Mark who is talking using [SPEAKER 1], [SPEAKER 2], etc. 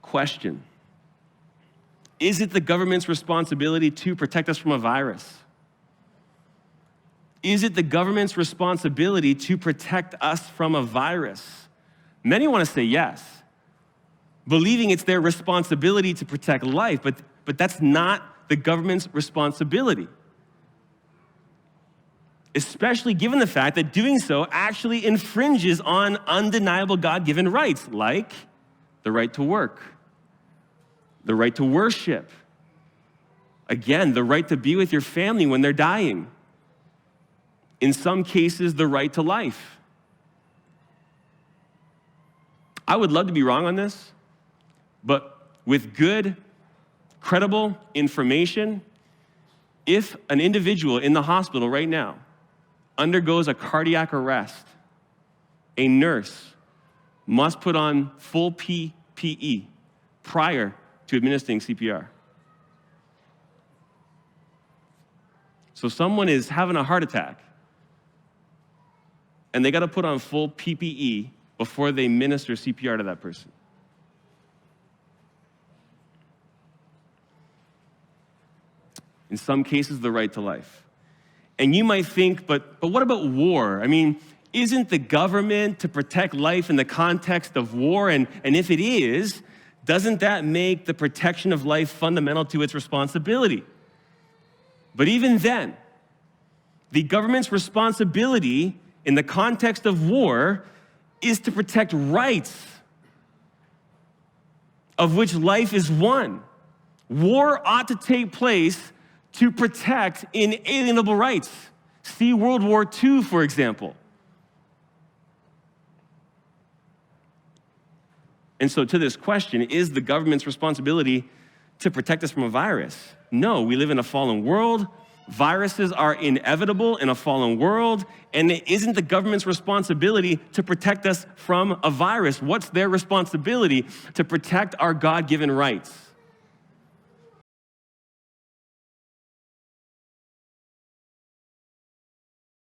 [SPEAKER 1] Question: is it the government's responsibility to protect us from a virus? Is it the government's responsibility to protect us from a virus? Many want to say yes, believing it's their responsibility to protect life, but that's not the government's responsibility. Especially given the fact that doing so actually infringes on undeniable God-given rights, like the right to work, the right to worship, again, the right to be with your family when they're dying, in some cases, the right to life. I would love to be wrong on this, but with good, credible information, if an individual in the hospital right now undergoes a cardiac arrest, a nurse must put on full PPE prior to administering CPR. So someone is having a heart attack, and they got to put on full PPE before they minister CPR to that person. In some cases, the right to life. And you might think, but what about war? I mean, isn't the government to protect life in the context of war? And if it is, doesn't that make the protection of life fundamental to its responsibility? But even then, the government's responsibility in the context of war is to protect rights, of which life is one. War ought to take place to protect inalienable rights. See World War II, for example. And so to this question, is the government's responsibility to protect us from a virus? No, we live in a fallen world. Viruses are inevitable in a fallen world, and it isn't the government's responsibility to protect us from a virus. What's their responsibility? To protect our God-given rights.